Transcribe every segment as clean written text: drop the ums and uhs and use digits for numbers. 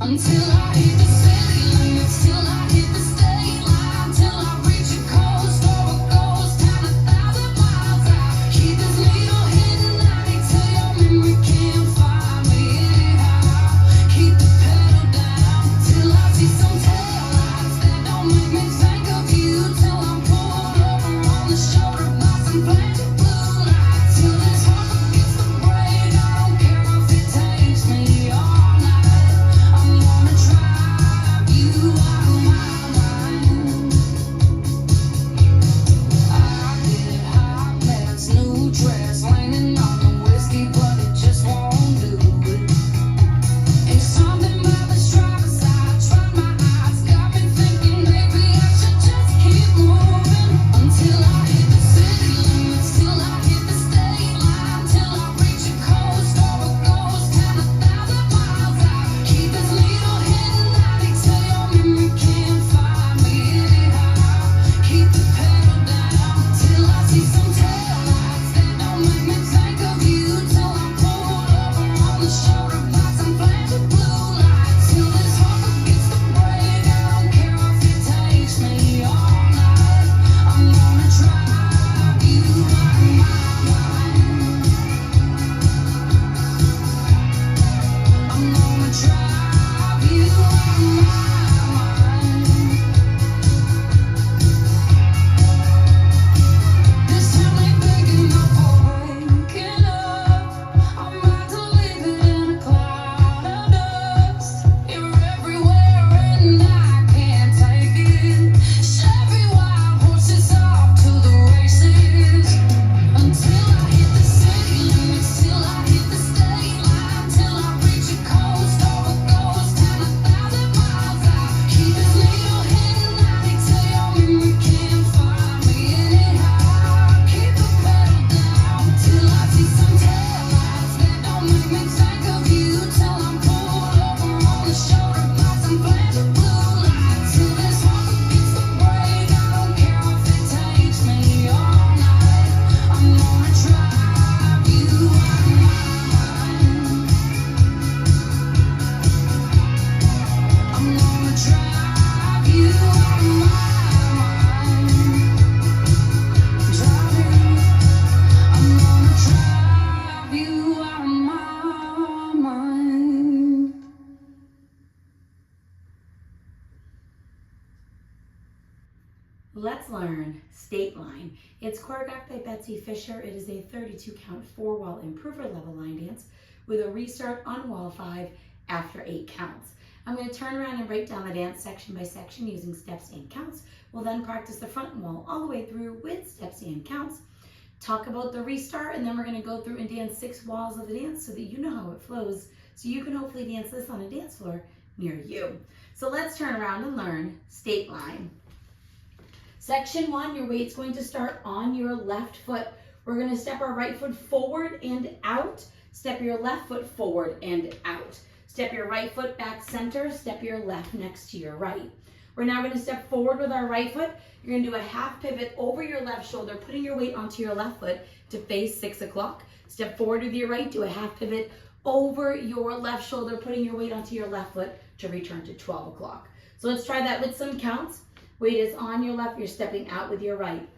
until I hit the city limits, till I hit the state line, till I reach a coast or a ghost town 1,000 miles out. Keep this needle hidden 90 till your memory can't find me anyhow. Keep the pedal down till I see some taillights that don't make me think of you, till I'm pulled over on the shoulder by some plastic blue lights, till this heart forgets to break. I don't care if it takes me all night. I'm gonna drive you out of my mind. I get hot mess, new dress, leaning on the whiskey, but it just won't do it. Ain't something about this driver's side, tried my eyes, got me thinking maybe I should just keep moving until I hit the city limits, till I hit the state line, till I reach a coast or a ghost town 1,000 miles out. Keep this needle hidden 90 till your memory can't find me anyhow. Keep the pedal down till I see some taillights that don't make me think of you, till I'm pulled over on the shoulder by some flashing blue lights, till this heart forgets to break. I don't care if it takes me all night. I'm gonna drive you out of my mind. I'm gonna drive you out of my mind. This town ain't big enough for waking up. I'm about to leave it in a cloud of dust. You're everywhere and I can't take it. Chevy wild horses off to the races until I hit the city limits, till I hit the state line, till I reach a coast or a ghost town 1,000 miles out. Keep this needle hidden 90 till your memory can't find me anyhow. Keep the pedal down till I see some taillights that don't make me think of you, till I'm pulled over on the shoulder by some flashing blue lights, till this heart forgets to break. I don't care if it takes me all night. I'm gonna drive you out of my mind. I'm gonna drive you out of my mind. Drive you. I'm gonna drive you out of my mind. Let's learn State Line. It's choreographed by Betsy Fischer. It is a 32 count 4-wall improver level line dance with a restart on wall 5 after 8 counts. I'm going to turn around and break down the dance section by section using steps and counts. We'll then practice the front wall all the way through with steps and counts. Talk about the restart, and then we're going to go through and dance 6 walls of the dance so that you know how it flows, so you can hopefully dance this on a dance floor near you. So let's turn around and learn State Line. Section 1, your weight's going to start on your left foot. We're going to step our right foot forward and out. Step your left foot forward and out. Step your right foot back center. Step your left next to your right. We're now going to step forward with our right foot. You're going to do a half pivot over your left shoulder, putting your weight onto your left foot to face 6 o'clock. Step forward with your right, do a half pivot over your left shoulder, putting your weight onto your left foot to return to 12 o'clock. So let's try that with some counts. Weight is on your left, you're stepping out with your right.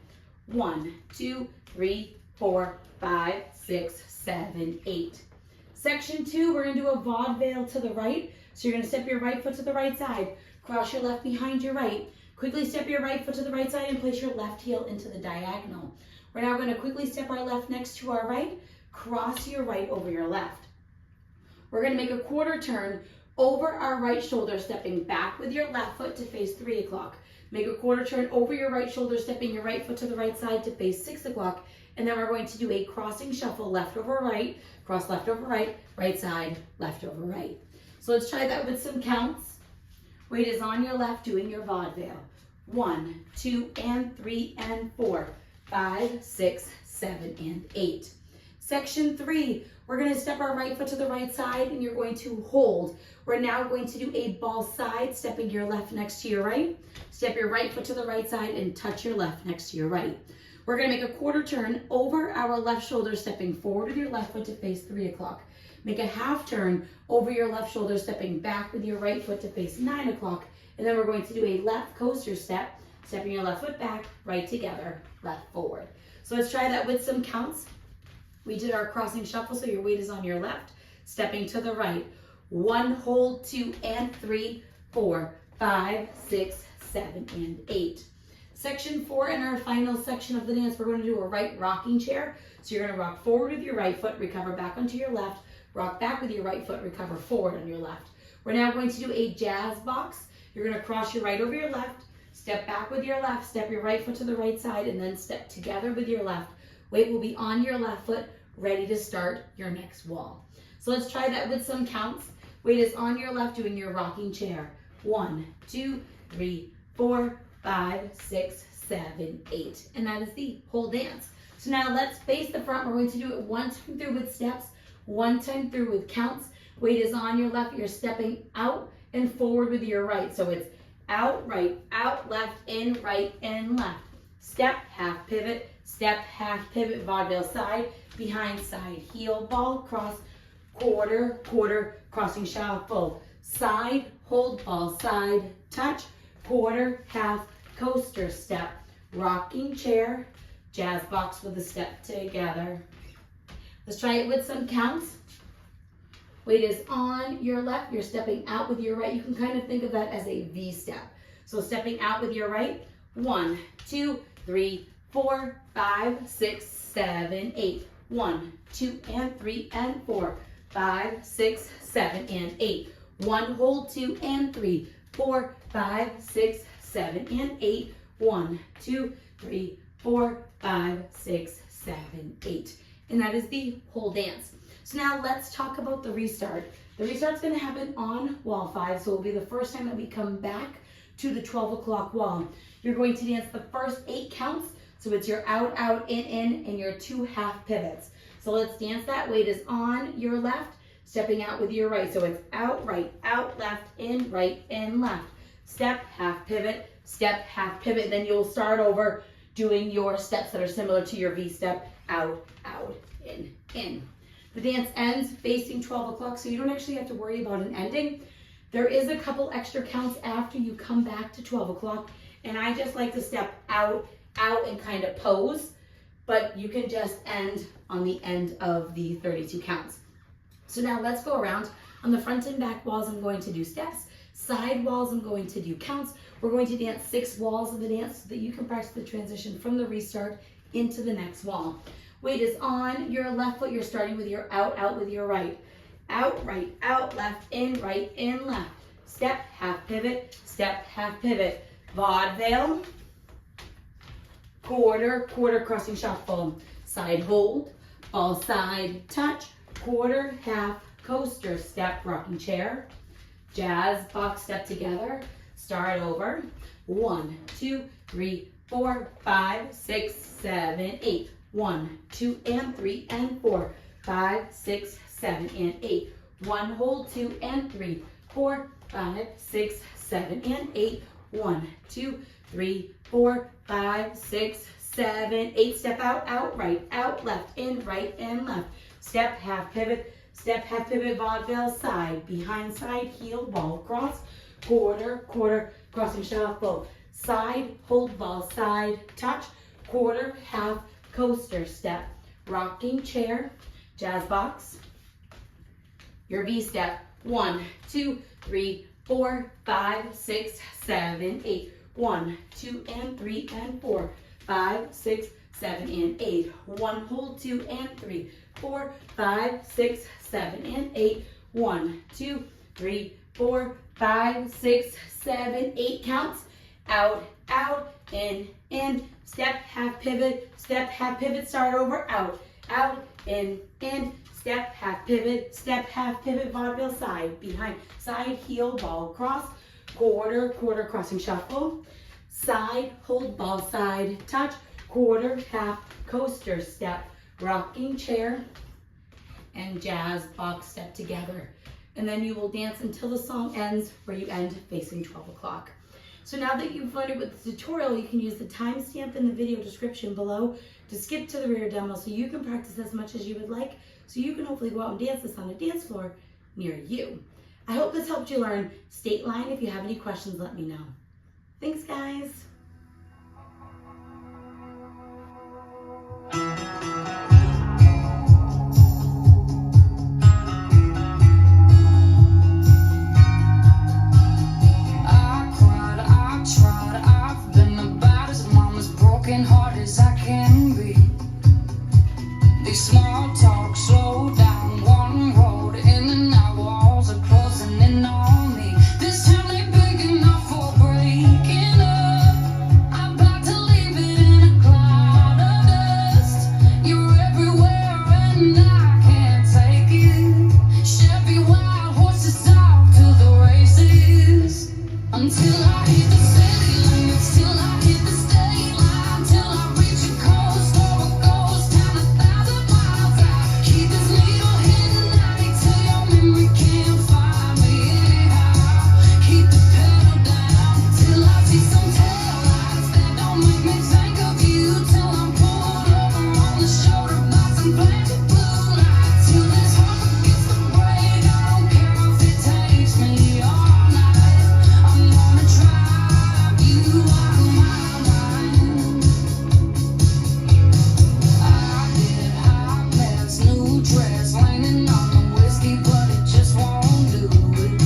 1, 2, 3, 4, 5, 6, 7, 8. Section 2, we're going to do a vaudeville to the right. So you're going to step your right foot to the right side, cross your left behind your right. Quickly step your right foot to the right side and place your left heel into the diagonal. We're now going to quickly step our left next to our right, cross your right over your left. We're going to make a quarter turn over our right shoulder, stepping back with your left foot to face 3 o'clock. Make a quarter turn over your right shoulder, stepping your right foot to the right side to face 6 o'clock. And then we're going to do a crossing shuffle, left over right, cross left over right, right side, left over right. So let's try that with some counts. Weight is on your left, doing your vaudeville. 1, 2, and 3, and 4, 5, 6, 7, and 8. Section 3, we're going to step our right foot to the right side and you're going to hold. We're now going to do a ball side, stepping your left next to your right. Step your right foot to the right side and touch your left next to your right. We're going to make a quarter turn over our left shoulder, stepping forward with your left foot to face 3 o'clock. Make a half turn over your left shoulder, stepping back with your right foot to face 9 o'clock. And then we're going to do a left coaster step, stepping your left foot back, right together, left forward. So let's try that with some counts. We did our crossing shuffle, so your weight is on your left, stepping to the right. 1, hold, 2, and 3, 4, 5, 6, 7, and 8. Section 4, in our final section of the dance, we're going to do a right rocking chair. So you're going to rock forward with your right foot, recover back onto your left, rock back with your right foot, recover forward on your left. We're now going to do a jazz box. You're going to cross your right over your left, step back with your left, step your right foot to the right side, and then step together with your left. Weight will be on your left foot, ready to start your next wall. So let's try that with some counts. Weight is on your left, doing your rocking chair. 1, 2, 3, 4, 5, 6, 7, 8. And that is the whole dance. So now let's face the front. We're going to do it one time through with steps, one time through with counts. Weight is on your left. You're stepping out and forward with your right. So it's out, right, out, left, in, right, and left. Step, half pivot, step, half pivot, vaudeville side, behind side, heel, ball, cross, quarter, quarter, crossing shuffle, side, hold, ball, side, touch, quarter, half, coaster step, rocking chair, jazz box with a step together. Let's try it with some counts. Weight is on your left, you're stepping out with your right. You can kind of think of that as a V step. So stepping out with your right, 1, 2, 3, 4, 5, 6, 7, 8. 1, 2, and 3, and 4, 5, 6, 7, and 8. 1, hold, 2, and 3, 4, 5, 6, 7, and 8. 1, 2, 3, 4, 5, 6, 7, 8. And that is the whole dance. So now let's talk about the restart. The restart's going to happen on wall 5, so it will be the first time that we come back to the 12 o'clock wall. You're going to dance the first 8 counts, so it's your out, out, in, and your 2 half pivots. So let's dance that. Weight is on your left, stepping out with your right. So it's out, right, out, left, in, right, in, left. Step, half pivot, step, half pivot. Then you'll start over doing your steps that are similar to your V step, out, out, in. The dance ends facing 12 o'clock, so you don't actually have to worry about an ending. There is a couple extra counts after you come back to 12 o'clock, and I just like to step out, out, and kind of pose, but you can just end on the end of the 32 counts. So now let's go around. On the front and back walls, I'm going to do steps. Side walls, I'm going to do counts. We're going to dance 6 walls of the dance so that you can practice the transition from the restart into the next wall. Weight is on your left foot. You're starting with your out, out with your right. Out, right, out, left, in, left. Step, half pivot, step, half pivot. Vaudeville, quarter, quarter, crossing shuffle. Side hold, ball side, touch, quarter, half, coaster, step, rocking chair. Jazz box step together. Start over. 1, 2, 3, 4, 5, 6, 7, 8. 1, 2, and 3, and 4, 5, 6, 7, and 8. 1, hold, 2, and 3, 4, 5, 6, 7, and 8. 1, 2, 3, 4, 5, 6, 7, 8. Step out, out, right, out, left, in, right, and left. Step, half pivot, vaudeville, side, behind side, heel, ball, cross, quarter, quarter, crossing shuffle. Side, hold, ball, side, touch, quarter, half, coaster step, rocking chair, jazz box, your V step. 1, 2, 3, 4, 5, 6, 7, 8. 1, 2, and 3, and 4, 5, 6, 7, and 8. 1, hold, 2, and 3, 4, 5, 6, 7, and 8. 1, 2, 3, 4, 5, 6, 7, 8 counts. Out, out, in, step, half pivot, start over, out, out, in, step, half pivot, vaudeville, side, behind, side, heel, ball, cross, quarter, quarter, crossing shuffle, side, hold, ball, side, touch, quarter, half, coaster step, rocking chair, and jazz box step together. And then you will dance until the song ends, where you end facing 12 o'clock. So now that you've learned it with the tutorial, you can use the timestamp in the video description below to skip to the rear demo so you can practice as much as you would like, so you can hopefully go out and dance this on a dance floor near you. I hope this helped you learn state line. If you have any questions, let me know. Thanks, guys. As I can be. These small talk slow down one road in and out, walls are closing in on me. This town ain't big enough for breaking up. I'm about to leave it in a cloud of dust. You're everywhere and I can't take it. Chevy wild horses off to the races. Until I hit the city limits, till I hit the state line, till I reach a coast or a ghost town 1,000 miles out. Keep this needle hidden night till your memory can't find me anyhow. Keep the pedal down till I see some taillights that don't make me think of you. Till I'm pulled over on the shoulder by some blanket blue lights. Till this heart gets to break. I don't care if it takes me all night. I'm gonna drive you out of my mind. I get hot mess, new dress, leaning on the whiskey, but it just won't do it.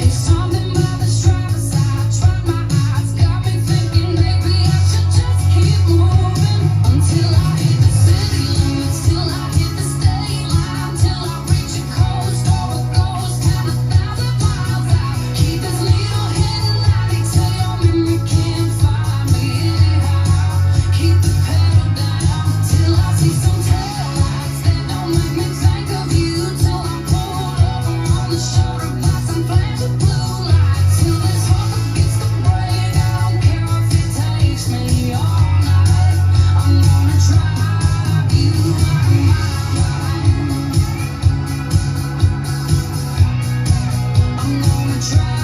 Ain't something about this driver's side, tried my eyes, got me thinking maybe I should just keep moving. Until I hit the city limits, till I hit the state line, till I reach a coast or a ghost town 1,000 miles out. Keep this needle hidden night till your memory can't find me anyhow. Keep the pedal down till I see some taillights that don't make me think of you. Till I'm pulled over on the shoulder by some flashy blue lights. Till this heart gets to break. I don't care if it takes me all night. I'm gonna drive you out of my mind. I'm gonna drive